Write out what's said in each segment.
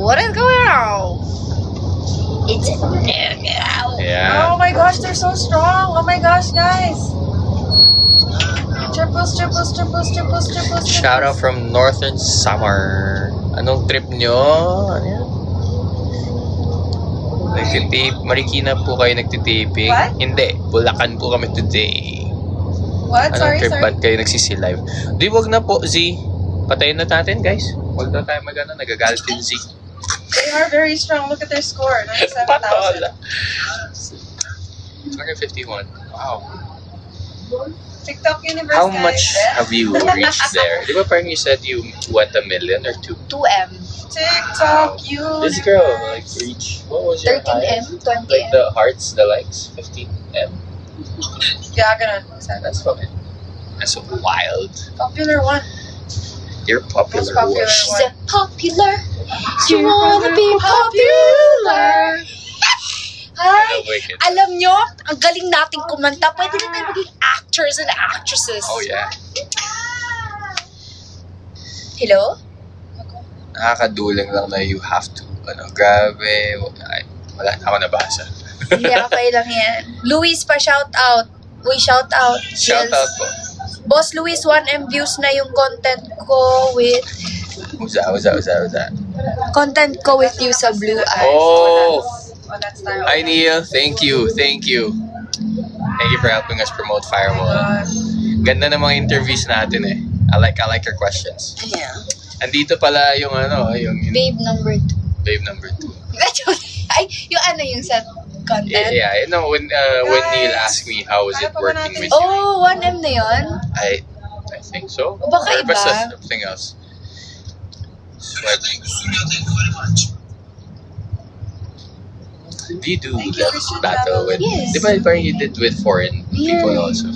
what is going on? It's a Yeah. Oh my gosh, they're so strong. Oh my gosh, guys. Triples. Shout out from Northern Summer. Anong trip nyo? Ano yan? Marikina po kayo nagtitiping? What? Hindi. Bulacan po kami today. What? Anong trip? Sorry. Ba't kayo nagsisilive? Di, wag na po, Z. Patayin na natin, guys. Wag na tayo nagagalit din, Z. They are very strong. Look at their score. 97,000. 251. Wow. TikTok University. How much have you reached there? Di ba parang you said you went 1 million or 2? 2M. TikTok This University. girl, like, reached, what was your 13M, highest? 20M. Like the hearts, the likes, 15M? Yeah, ganun. That's fucking, that's so wild. Popular one. You're popular. Most popular Wash. She's a popular. You wanna be popular. Hi! Wicked. Alam nyo, ang galing nating kumanta. Pwede na tayo maging actors and actresses. Oh yeah. Hello? Nakakaduling lang na you have to, grabe. Ay, wala na ako nabasa. Hindi okay lang yan. Luis pa, shout out. Uy, shout out. Shout out po. Boss Luis, 1M views na yung content ko with... Uza. Content ko with you sa Blue Eyes. Oh! Oh, that's tayo. Hi Neil, thank you. Thank you for helping us promote Firewall. Ganda ng mga interviews natin eh. I like your questions. Yeah. Andito pala yung yung Babe number 2. babe number 2. Ay, yung ano yung sa content? Yeah, you know when Neil asked me how was it working with you, Oh, 1M na yun? I think so. O baka Or basta iba? something else. Do you do Thank you, that Christian battle Battle. with? Yes. Di ba parang you did with foreign people Yeah. also?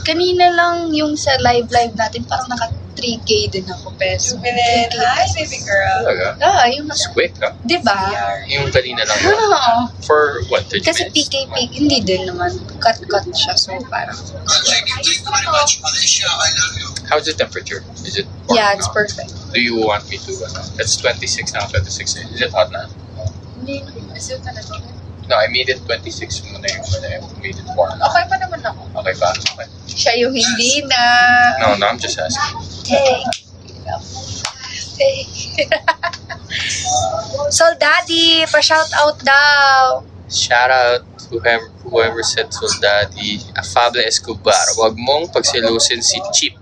Kanina lang yung sa live natin, parang naka 3K din ako peso. Jubilin. Hi, baby girl. Talaga? Ah, yung It's quick, huh? di ba? Yung kanina lang. Oo. For what, 30 Kasi minutes? PK, hindi din naman. Cut siya. So, parang, How's the temperature? Is it warm yeah, it's now? perfect. Do you want me to? It's 26 now, 26. Is it hot now? Hindi, isa talaga. No, I made it 26 muna yung made it warm. Okay pa naman ako. Okay ba? Okay. Siya yung hindi na. No, I'm just asking. Hey. Hey. Soldadi, pa-shout out daw. Shout out whoever said Soldadi. Afable Escobar. Huwag mong pagsilusin si Chip.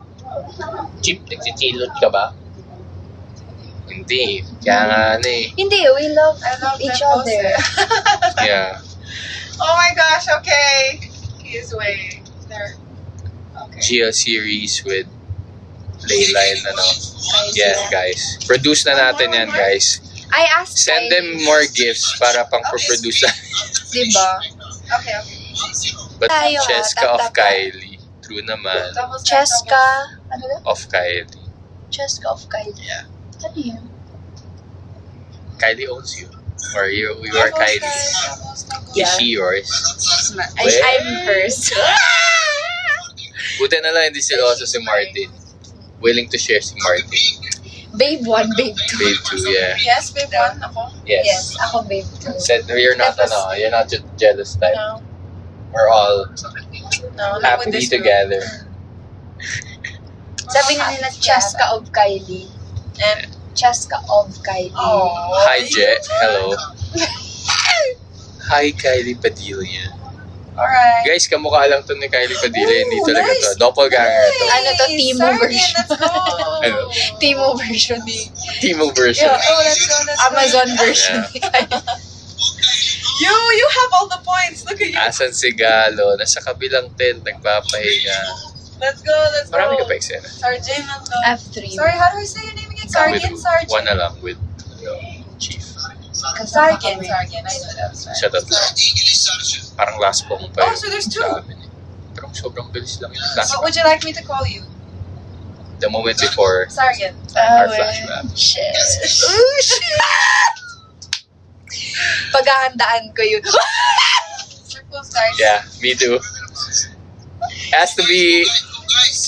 Chip, nagtitilot ka ba? Hindi. Kaya nga Hindi, we love I love each that other. Yeah. Oh my gosh, okay. He is way there. Okay. GL series with Layla and Yeah, guys. Produce na natin yan, guys. I asked Send them Kylie, more gifts para pang produce na. diba? Okay. But Tayo, Cheska of tap-tap. Kylie. True naman. Cheska, ano na? Of Kylie. Cheska of Kylie. Yeah. Ano yun? Kylie owns you. Or you are Kylie. Yeah. Is she yours? I'm hers. Buti na lang hindi siloso si Martin. Willing to share si Martin. Babe 1, babe 2. Babe 2, yeah. Yes, babe one ako. Yes. Yes, ako babe 2. Said you're not you're not just jealous type. No. We're all No, not with happily this group. together. Sabi nga nila, Cheska of Kylie. And, Cheska of Kylie. oh. Hi, Jet. Hello. Hi, Kylie Padilla. Alright. Guys, kamukha lang to ni Kylie Padilla. Hindi Oh, talaga nice. to. Doppelganger to. Ano to, Timo Sorry, version. Let's go. Ano? Timo version ni Timo version. Yeah, oh, let's go. Amazon version Yeah. ni Kylie. You have all the points. Look at you. Asan si Galo? Nasa kabilang tent, nagpapahinga. Let's go. Marami ka pa eksena. Sergeant, let's go. F3. Sorry, how do I say your name again? Sergeant, With Sergeant. one na lang with Chief. Sergeant. I know that was right. Shut up lang. Parang last pong pa Oh, so there's two. sa amin eh. Pero sobrang bilis lang yung last What would you like me to call you? the moment before Sergeant. our flashback. Shit. Oh, shit. Paghahandaan ko yun. Circles, guys. Yeah, me too. Has to be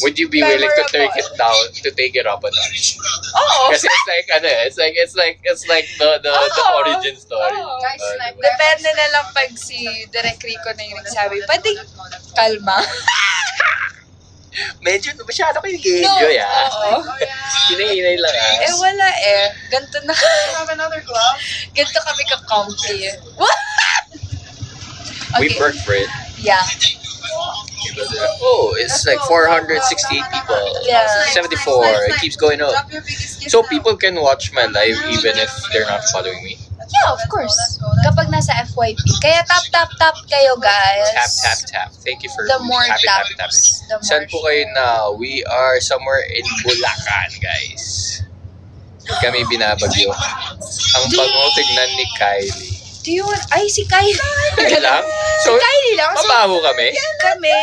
would you be willing to take it down, to take it up a notch? Oo. Kasi it's like the origin story. Guys, snipe. Depende na lang pag si Direk Rico na yung nagsabi, pwede kalma. Medyo masyado kayo nag-enjoy Oo. Hinay-hinay lang Eh wala eh. Ganito na. Have another glove? Ganito kami ka-comfy eh. We Okay. worked for it. Yeah. Oh, it's like 468 people. Yeah. 74. It keeps going up. Drop your biggest gift So now. people can watch my live even if they're not following me. Yeah, of course. Kapag nasa FYP. Kaya tap kayo guys. Tap. Thank you for The more tapping. taps, the more Saan po kayo na? We are somewhere in Bulacan, guys. Kami binabagyo. Ang bango tignan ni Kylie. Do you want... Ay, si Kylie. Kylie lang? So, Kylie lang. So, mabaho kami? kami.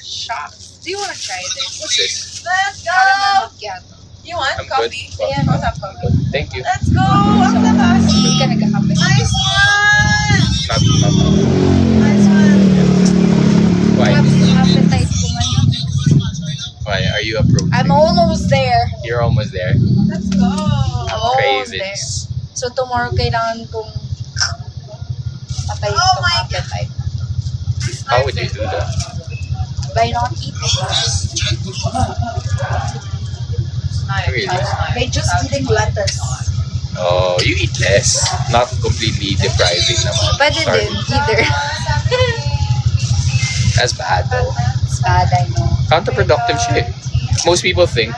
Shock. Do you wanna try this? What's this? Let's go! Caramel macchiato. You want I'm coffee? good. Ayan. Both have coffee. Thank you. Let's go! Ang lakas! Hindi ka nagkakape. Nice one! Not. Nice one! Why? Appetite ko ngayon. Why? Are you approaching? I'm almost there. You're almost there. Let's go! I'm almost there. Cravings. So tomorrow kailangan kong patayin Oh tong my appetite. How would you do that? By not eating. Nice. Really? By just eating lettuce. Oh, you eat less. Not completely depriving naman. Pwede Sorry. din, either. That's bad though. It's bad, I know. Counterproductive shit. Most people think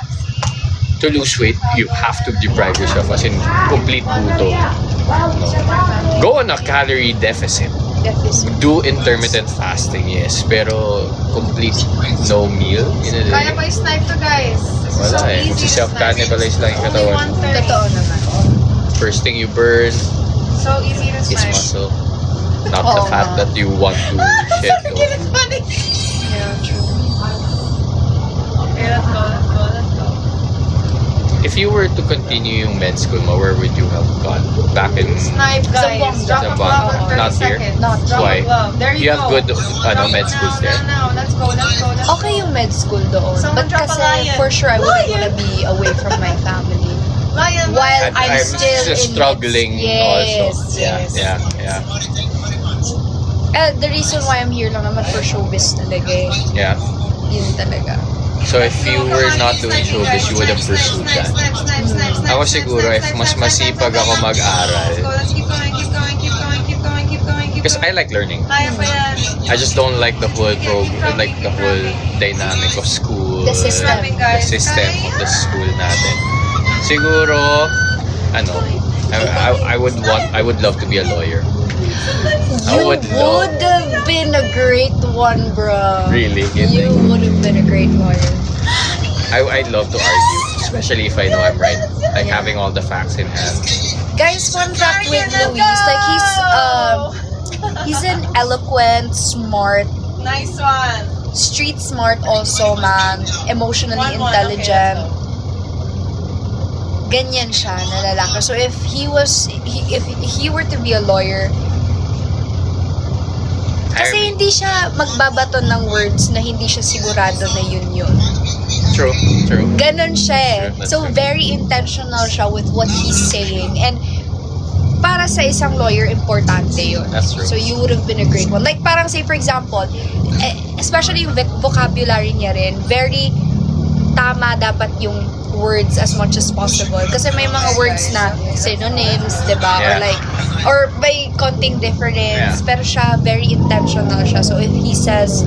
to lose weight, you have to deprive yourself as in complete buto. No. Go on a calorie deficit. Deficit. Do intermittent fasting, yes. Pero complete no meal in a Kaya day. mo i-snipe to, guys. This is Wala so eh. easy to Self-cannibalize lang yung snipe. katawan. Only 130. Totoo naman. First thing you burn So easy to is snipe. muscle. Not Oo the fat nga. that you want to shed off. It's funny. Yeah, true. Okay, let's go. If you were to continue yung med school mo, where would you have gone? Back in... Snipe, guys. Zamboanga. Drop a glove in 30 Not here? seconds. Not Drop Why? a glove. There you, You have go. good Drop med it schools now, there. now. Let's go. Okay yung med school doon. Someone But drop a kasi lion. for sure I wouldn't Lion. wanna be away from my family. Lion, While lion. I'm still in struggling yes, also. Yes. Yeah. The reason why I'm here lang naman for showbiz talaga eh. Yeah. Yun talaga. So if you were not doing showbiz, you would have pursued that. Ako siguro, if mas masipag ako mag-aral, Let's keep going. because I like learning. Kaya pa yan. I just don't like the whole like the whole dynamic of school. The system. The system of the school natin. Siguro, I would love to be a lawyer. I You would would love. have been a great one, bro. Really? You would have been a great lawyer. I'd love to argue, especially if I know I'm right. Like Yeah. having all the facts in hand. Guys, fun fact with Luis, like he's an eloquent, smart, Nice one. street smart also, man. Emotionally One, intelligent. Ganyan siya na lalaki. So if he were to be a lawyer, kasi hindi siya magbabaton ng words na hindi siya sigurado na yun. True. Ganon siya eh. True, that's So true. very intentional siya with what he's saying. And para sa isang lawyer, importante yun. That's true. So you would have been a great one. Like parang say for example, especially yung vocabulary niya rin, very tama dapat yung words as much as possible. Kasi may mga words na synonyms, diba? Yeah. Or may konting difference. Yeah. Pero siya, very intentional siya. So if he says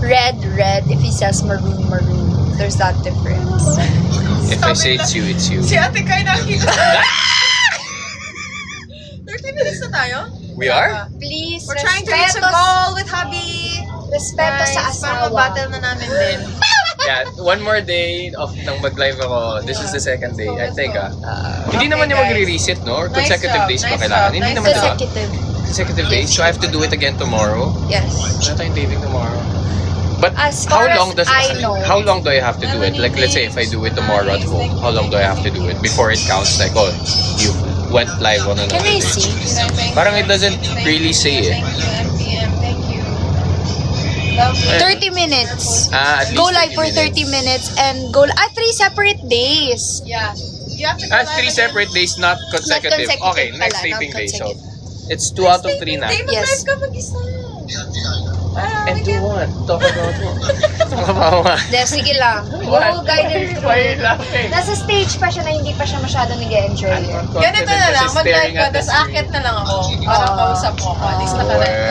red, if he says maroon, there's that difference. If I say it's you, it's you. Si Ate Kai nakita. 30 minutes na tayo? We are? Please, We're trying to reach a goal with hubby. Respeto sa Guys, parang asawa. battle na namin din. Yeah, one more day of nang mag-live ako. This is the second day, I think hindi naman Okay, yung guys. magre-reset, no? Or Nice consecutive job, days pa nice kailangan. job, Hindi nice naman, job. diba? Consecutive. Consecutive days. So I have to do it again tomorrow. Yes. Wala tayong dating tomorrow. But As how far as long does I know. how long do I have to do it? Like let's say if I do it tomorrow at home, how long do I have to do it before it counts? Like you went live on another Can I day. see? Parang it doesn't really say it. Thank you, MPM. Thank you. 30 minutes. At least Go live for 30 30 minutes and go 3 separate days. Yeah. You have to go 3 live separate days, not consecutive. consecutive Okay, next pala, taping not day. So, consecutive. it's 2 out of 3 na. Hindi, mag-live Yes. ka mag-isa. Ah, And we do can- what? Talk about what? Talk about what? De, sige lang. Go guided Why are you through. laughing? Nasa stage pa siya na hindi pa siya masyado nag-enjoy. Ganito na lang, mag-live ka, tapos akit na lang ako. Para kausap mo ako. At least naka-live ka.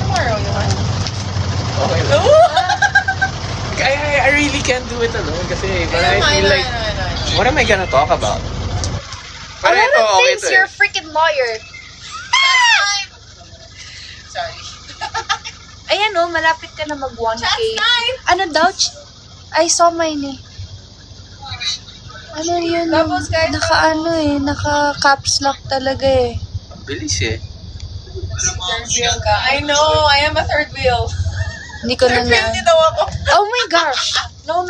Tomorrow, yun. Okay lang. I really can't do it alone kasi but I feel like, what am I gonna talk about? A lot ito, of okay things, to you're a freaking lawyer. Sorry. Ayan oh, malapit ka na mag 1K. That's fine. Ano daw? I saw mine eh. Ano yun? Tapos kahit naka caps lock talaga eh. Ang bilis eh. Third wheel ka. I know, I am a third wheel. Hindi ko na Third wheel na. din daw ako. Oh my gosh. No.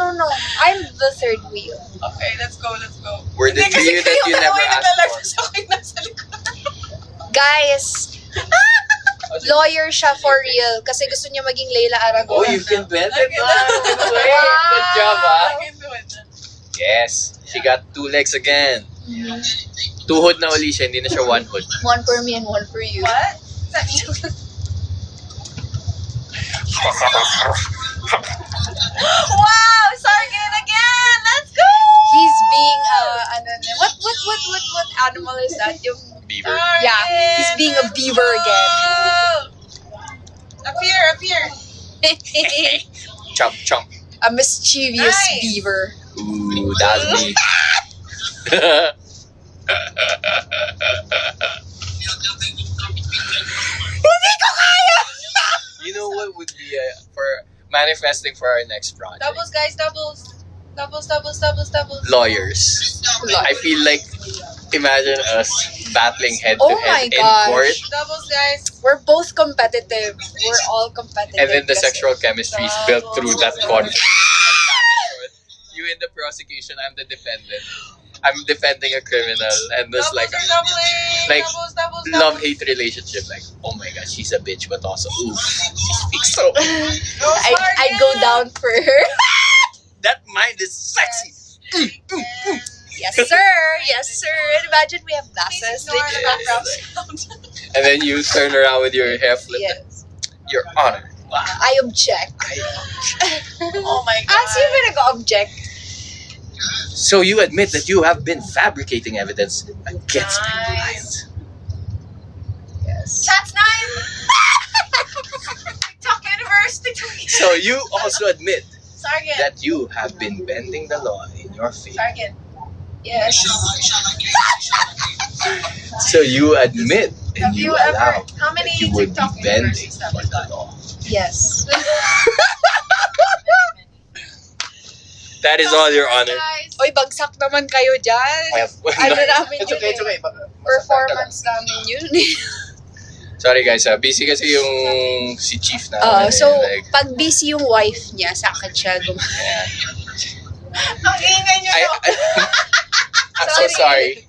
I'm the third wheel. Okay, let's go. Word it to you that you never asked for. Sa akin nasa likod. Guys, lawyer siya for real kasi gusto niya maging Leila Aragon. Oh, you can bend it? Okay. Good job, ah. I can do it. Yes. She got 2 legs again. 2 hood na uli siya, hindi na siya 1 hood. One for me and one for you. What? Wow! Sargon again! Let's go! He's being what animal is that? Yung Beaver. Yeah, he's being a beaver again. Up here. Chomp, chomp. A mischievous Nice. beaver. Ooh, that's me. You know what would be for manifesting for our next project? Doubles, guys, doubles. Doubles. Lawyers. I feel like, imagine us battling head to Oh my head in gosh. court, Doubles, guys. We're both competitive. We're all competitive. and then the kasi- sexual chemistry is built through that conflict. You in the prosecution, I'm the defendant. I'm defending a criminal, and there's like a like doubles. love-hate relationship. Like, oh my god, she's a bitch, but also, ooh, she speaks so. I go down for her. That mind is sexy. Yes, sir. Yes, sir. And imagine we have glasses. Ignore the background And then you turn around with your hair flipped. Yes. Your honor. Wow. I object. Oh my god. As you gonna go object. So you admit that you have been fabricating evidence against my Nice. client. Yes. Chat's 9! TikTok universe. So you also admit Sargon. that you have been bending the law in your favor. Sargon. Yes. So you admit Have and you you ever? allow How many that you would be TikTok bending universes have for you the done? law. Yes. That is all, Your Honor. Guys. Oy, bagsak naman kayo dyan. Ano namin It's yun okay, eh. it's okay. Performance namin yun. Sorry guys, busy kasi yung si Chief na. So, like, pag busy yung wife niya, sa akin siya yeah. Ang ingay niyo no? I'm so sorry.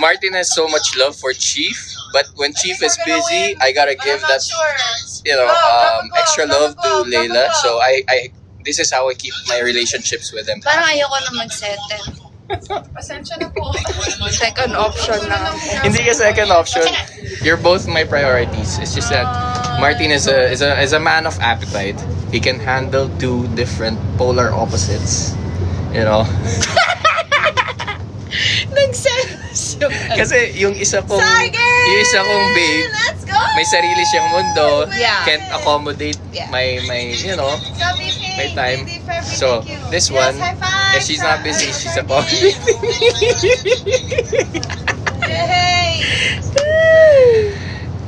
Martin has so much love for Chief, but when Chief is busy, I gotta give I'm not that, sure. you know, Go, extra go, love go, to go, Layla. go. So I this is how I keep my relationships with him. Parang ayoko na mag-settle. Pasensya na po. Second option na ako. Hindi ka second option. You're both my priorities. It's just that Martin is a man of appetite. He can handle 2 different polar opposites. You know? Nag-sense yung Kasi yung isa kong babe, Let's go! may sarili siyang mundo, Yeah. can't accommodate Yeah. my you know, Sabi, Pink, my time. Lady February, So, thank you. this Yes, one, high five. if she's not busy, she's accommodating me. Hey!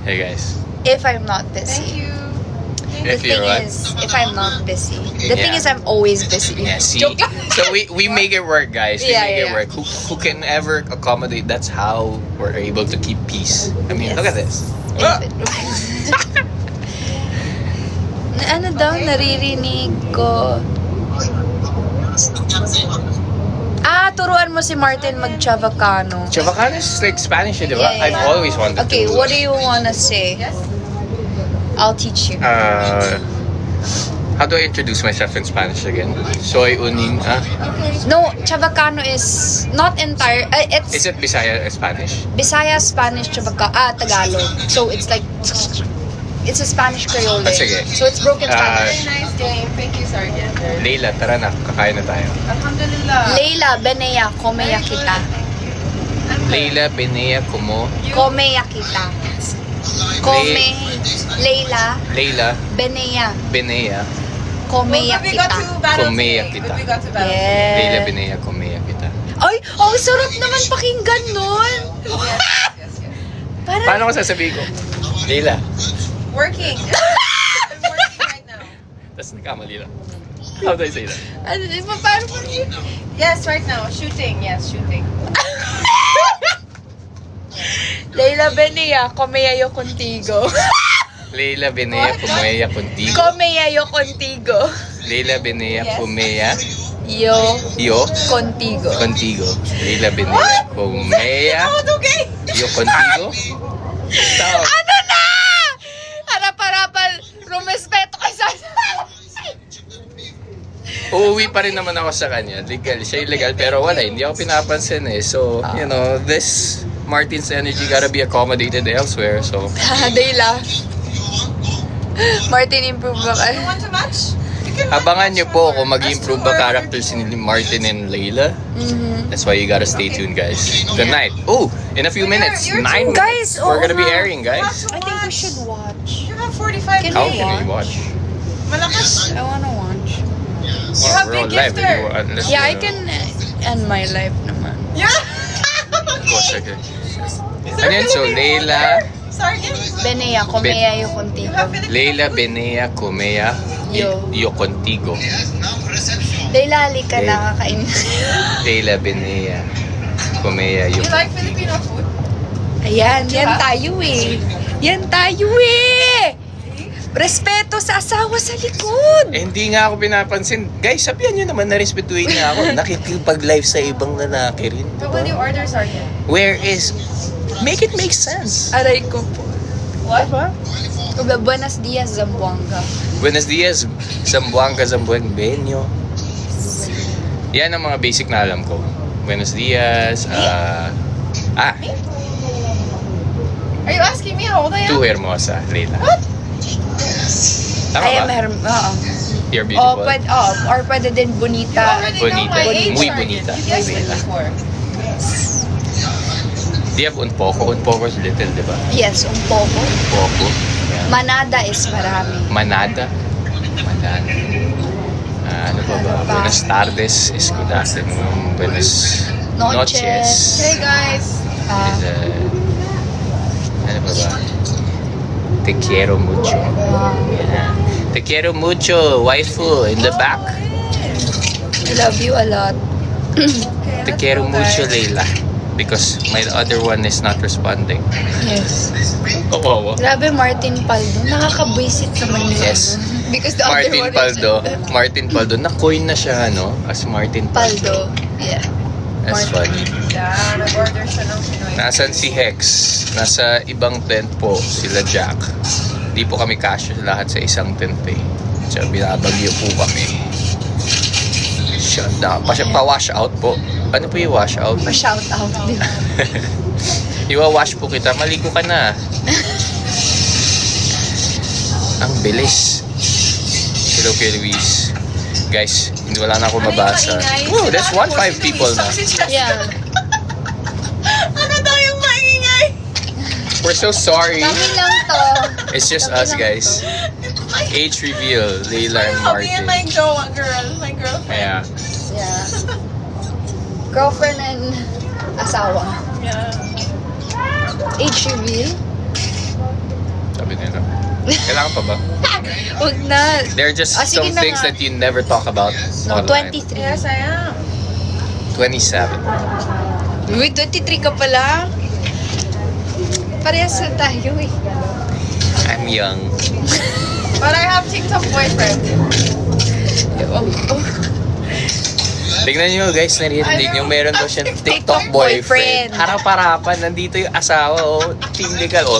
Hey guys. if I'm not busy. Thank you. The If you're thing what? is, if I'm not busy. The thing Yeah. is, I'm always busy. Yeah, see? Joke lang. So we make it work, guys. We Yeah, make it yeah, yeah. work. Who can ever accommodate? That's how we're able to keep peace. I mean, Yes. look at this. Ano daw, naririnig ko. Turuan mo si Martin mag-Chavacano. Chavacano is like Spanish, di ba? Yeah, yeah, I've yeah. always wanted Okay, to. what do you wanna say? Yes? I'll teach you. How do I introduce myself in Spanish again? Soy unin, No, Chavacano is not entire. Is It's it Bisaya Spanish? Bisaya, Spanish, Tagalog. So it's like it's a Spanish Creole. Sige. So it's broken Spanish. Very nice game. Thank you, Sergeant. Leila, tara na. Kakain na tayo. Alhamdulillah. Leila, Benea, Komeya kita. Leila, Benea, Kumo. Komeya kita. Leila, Leila, Benea, Benea. Komeya We got kita. to battle Kumeya today. kita. We got to battle. Yes. Leila, Benea, Kumeya kita. Ay, oh, sarap naman pakinggan nun. Yes. Parang, Paano ko sasabihin ko? Leila. Working. I'm working right now. Tapos nagkamali lang. How do I say that? ano, paano mo yun? Yes, right now. Shooting. Yes, shooting. Leila Benea, Komeya yo contigo. Leila, Benea, Kumeya, Contigo. Komeya yo contigo. Leila, Benea, Yes. Kumeya, Yo Yo, contigo. Contigo. Leila, Benea, Kumeya, Okay. Yo, Contigo. Stop. Ano na? Harap-harapan, rumespeto kay Sasa. Uuwi pa rin naman ako sa kanya. Legal. Siya illegal pero wala. Hindi ako pinapansin eh. So, you know, this Martin's energy gotta be accommodated elsewhere. So, They laugh. Martin, improve ba ka? You want to match? You can abangan nyo po kung Us mag-improve two ba are- characters ni Martin and Layla. Mm-hmm. That's why you gotta stay tuned, guys. Tonight. Oh, in a few minutes. you're 9 too- minutes. Guys, We're gonna be oo nga. airing, guys. I think we should watch. You have 45 Can How minutes. can we watch? Malakas. I wanna watch. You have We're on big live. gifter. Unless Yeah, I you- can end my life naman. Yeah. Of course, okay. Is Ano yan? So, Layla, Sergeant? Benea, Komeya yo You contigo. have Filipino Layla, food? Benea, Kumea, Yo. Yo Contigo. Leila, halika Leila. na, kakain. Layla, Benea, Kumea, Yo You like Filipino food? Ayan, yan tayo eh. Yan tayo eh. Respeto sa asawa sa likod. Eh, hindi nga ako pinapansin. Guys, sabihan nyo naman na respetuhin niya ako. Nakikipag-live sa ibang lalaki rin. What will you order, Sergeant? Where is... Make it make sense. Aray ko po. What? Buenos dias, Zamboanga. Buenos dias, Zamboanga, Zamboenbenyo. Yan ang mga basic na alam ko. Buenos dias, Are you asking me how old I am? tu hermosa, Leila. Tama I am ba? You're Oh, beautiful. or pwede din You bonita. already Bonita. know my age, Muy Sergeant. bonita. You guessed Muy it bonita. before. Do you have un poco? Un poco is little, di ba? Yes, un poco. Un poco. Yan. Manada is marami. Manada. Manada. Ano pa ba? Ano pa? Buenas tardes is good afternoon. Buenas Noches. Hey guys. Ah, Is, ano pa ba? Te quiero mucho. Yeah. Te quiero mucho, waifu, in the back. I love you a lot. Te quiero mucho, Leila. Because my other one is not responding. Yes. Oo. Grabe, Martin Paldo. Nakaka-visit naman yun. Yes. Because the Martin other one Paldo. is... Martin Paldo. Na-coin na siya, ano? As Martin Paldo. Paldo. Yeah. That's funny. Yeah, nag-order siya ng Pinoy. Nasaan si Hex? Nasa ibang tent po, sila Jack. Di po kami kasya lahat sa isang tent eh. So, binabagyo po kami. Shut down. Pa-wash out po. Ano po yung wash out? Pa-shout out, di ba? Iwa-wash po kita. Maligo ka na. Ang bilis. Hello kay Luis. Guys, hindi wala na ako mabasa. Oh, that's 1-5 people na. Yeah. Ano daw yung maingay? We're so sorry. Kami lang to. It's just us, guys. Age reveal, Leila and Me and my Martin. girl, my girlfriend. Kaya, Yeah. Girlfriend and asawa. Yeah. Age reveal? sabi nila. Kailangan pa ba? Huwag na. There are just Sige some na things nga. that you never talk about No, online. 23. Yes, I am. 27. Uy, 23 ka pala. Parehas na tayo eh. I'm young. But I have TikTok boyfriend. Ewan ko. Tignan nyo guys, narinig nyo, meron daw siyang TikTok TikTok boyfriend. boyfriend. Harap-harapan, nandito yung asawa, oh. Team legal, oh.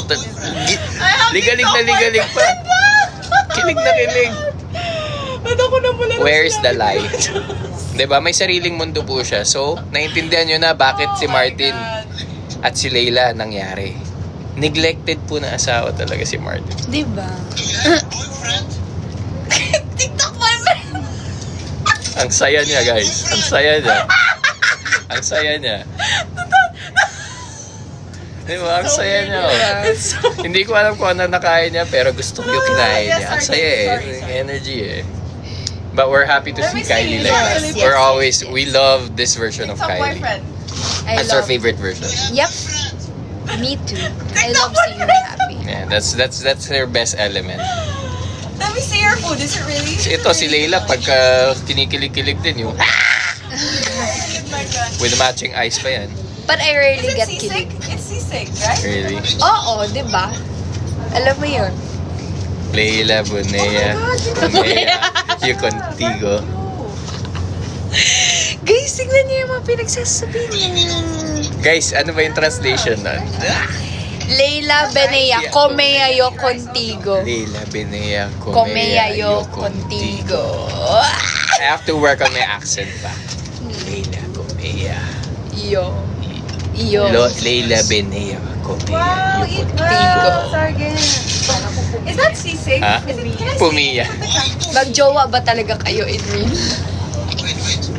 Ligalig na ligalig pa. Kilig na kilig. where's the lie? Diba? May sariling mundo po siya. So, naiintindihan nyo na bakit si Martin at si Layla nangyari. Neglected po na asawa talaga si Martin. Diba? TikTok boyfriend! Ang saya niya, guys. Ang saya niya. Ang saya niya. Diba? Ang saya niya. Oh. Hindi ko alam kung ano nakain niya, pero gusto ko yung kinain niya. Ang saya eh. Energy eh. But we're happy to see Kylie like that. Yes, We're yes, always, we love this version of TikTok Kylie. boyfriend. That's our favorite version. Yep. Me too. I love seeing her happy. Yeah, that's her best element. Let me see your food. Is it really? Ito si Layla, pagka kinikilig-kilig din yung Oh my God. with matching eyes pa yan. But I Is rarely it get seasick? kilig. It's seasick, right? Really. Oo, diba? Alam mo yun. Layla, Bonea, Bonea, you contigo. Guys, tignan niyo yung mga pinagsasabi niya. Guys, ano ba yung translation nun? Leila Benea, Comea yo contigo. Layla, Bonea, Comea yo contigo. I have to work on my accent pa. Layla, Comea. Iyo. Iyo. Layla, Bonea, Comea, Wow, you eat contigo. Sargen. Is that seasick? Ha? Is it, can I see Pumiya. Magjowa ba talaga kayo in real?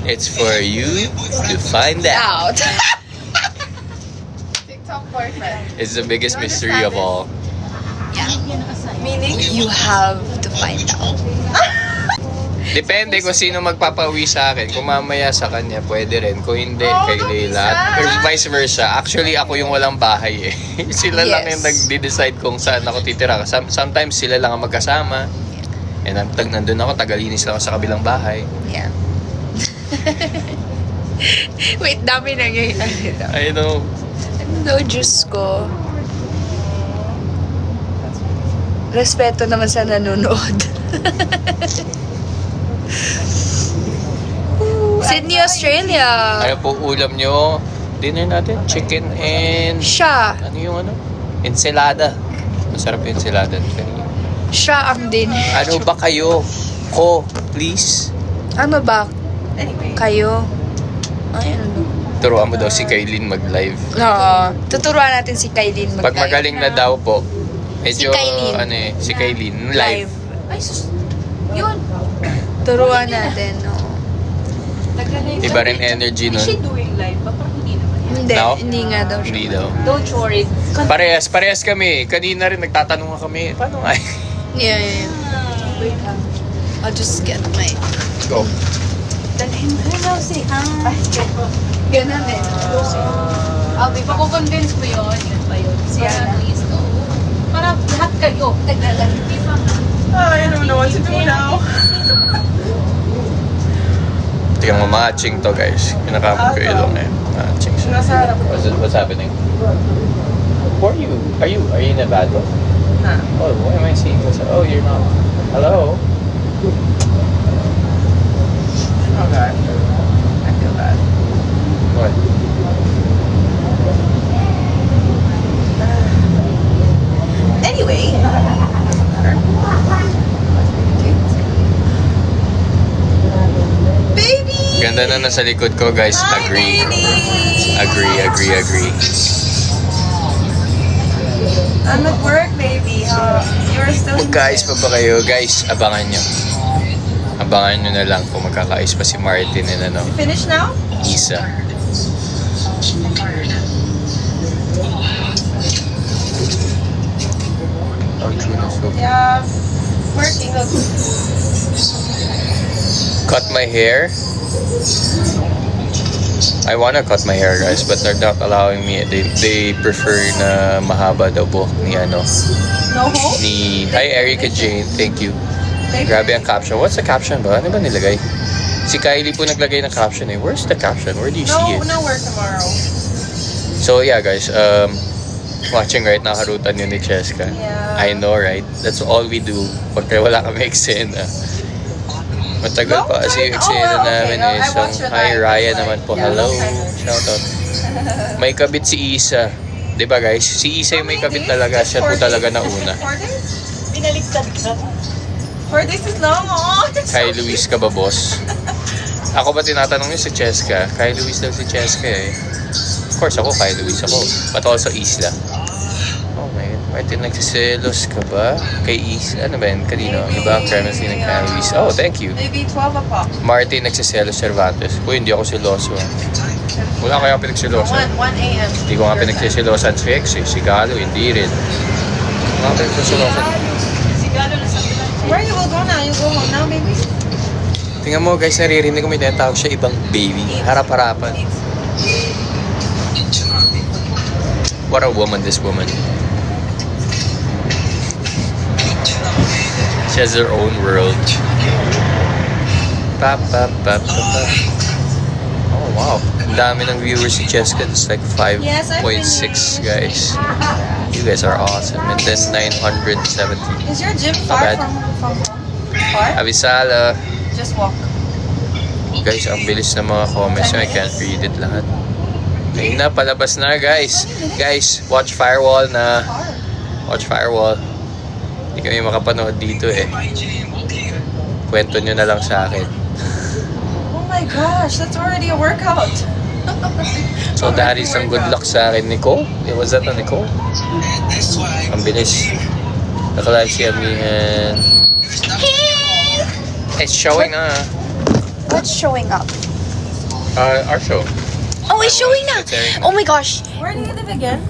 It's for you to find out. Out. TikTok boyfriend? It's the biggest mystery of all. Yeah. Meaning? You have to find out. Depende kung sino magpapauwi sa akin. Kung mamaya sa kanya, pwede rin. Kung hindi, kay don't be Layla. sad. Or vice versa. Actually, ako yung walang bahay eh. Sila lang Yes. yung nagde-decide kung saan ako titira. Sometimes sila lang ang magkasama. And nandun ako, tagalinis lang ako sa kabilang bahay. Yeah. Wait, dami na ngayon. I know. No, Diyos ko. Respeto naman sa nanonood. Sydney, Australia. Ano po ulam nyo? Dinner natin? Chicken and... Siya. Ano yung ano? Ensalada. Masarap yung ensalada kanina. Siya ang din. Ano ba kayo? Please? Ano ba? Anyway. Kayo? Ay, ano? Turuan mo daw si Kailin mag-live. Oo. Tuturuan natin si Kailin mag-live. Pag magaling na daw po, medyo, Si Kailin. ano eh, si Kailin, live. Ay, sus. Yun. Turuan natin, oo. Iba rin energy Is she nun. doing live? Ba? Parang hindi naman yan. Hindi, No? hindi nga daw siya. Hindi daw. Don't worry. Parehas kami. Kanina rin nagtatanong nga kami, paano nga? Yeah, yeah, yeah. Wait lang. I'll just get my... Go. Dalhin mo na si Ay, Ganun eh. Abi, pakukonvince mo yun. Yun ba yun? Si Ana. Para lahat kayo. Naglalagay pa nga. I don't know what to do now. Tingnan mo, matching to guys. Pinakamot ko ilong eh. Matching siya. Nasa harap ko. What's happening? Who are you? Are you in a bad one? Na. Oh, why am I seeing this? Oh, you're not. Hello? Oh God. I feel bad. What? Anyway. Baby! Ganda na nasa likod ko guys. Agree. Agree. I'm at work, baby. You're still in Magkaayos pa ba kayo? Guys, abangan nyo. Abangan nyo na lang kung magkakaayos pa si Martin and ano, Finish now? Isa. Oh, tuna soup. Yeah. Working. Cut my hair. I wanna cut my hair guys, but they're not allowing me. They prefer na mahaba daw po ni ano. No hope? Ni Hi Erica Jane, thank you. Grabe ang caption. What's the caption ba? Ano ba nilagay? Si Kylie po naglagay ng caption eh. Where's the caption? Where do you see it? No work tomorrow. So yeah guys, watching right now harutan yun ni Cheska. Yeah. I know right? That's all we do pagka wala kami eksena. Matagal pa kasi yung eksena namin eh. So, hi Raya naman po. Hello. Shoutout. May kabit si Isa. Diba guys? Si Isa yung may kabit talaga. Siya po talaga nauna. 4 days? Binaligtad ka. 4 4 days is long, oh. Kay Luis ka ba, boss? Ako ba tinatanong niyo si Cheska? Kay Luis lang si Cheska eh. Of course, ako kay Luis ako. But also Isla. Oh my God. Martin, nagsiselos ka ba? Kay Isla? Ano ba yun? Kanino? Ano ba ang premise ni kay Luis? Oh, thank you. Maybe 12 o'clock. Martin, nagsiselos Cervantes. Uy, hindi ako seloso. Wala kaya pinagsiloso. 1 a.m. Hindi ko nga pinagsiselosan si X eh. Si Galo, hindi rin. Wala nga pinagsiselosan. Where you will go now? You go home now, baby? Tingnan mo guys, naririnig ko may tinatawag siya ibang baby. Harap-harapan. What a woman, this woman. She has her own world. Pa, pa, pa, pa, pa. Oh wow, ang dami ng viewers si Cheska. It's like 5.6 guys. You guys are awesome. And then 970. Is your gym Not far bad. from far? Avisala. Just walk. Guys, ang bilis ng mga comments. I can't read it lahat. Ayun na, palabas na guys. Guys, watch Firewall na. Watch Firewall. Hindi kami makapanood dito eh. Kwento nyo na lang sa akin. Oh my gosh, that's already a workout. So that is some good luck sa akin, Nicole. Was that a Nicole? Ang bilis. Naka-live si Amihan. It's showing na. What's showing up? Our show. Oh, it's showing na! It's airing. Oh my gosh! Where do you live again?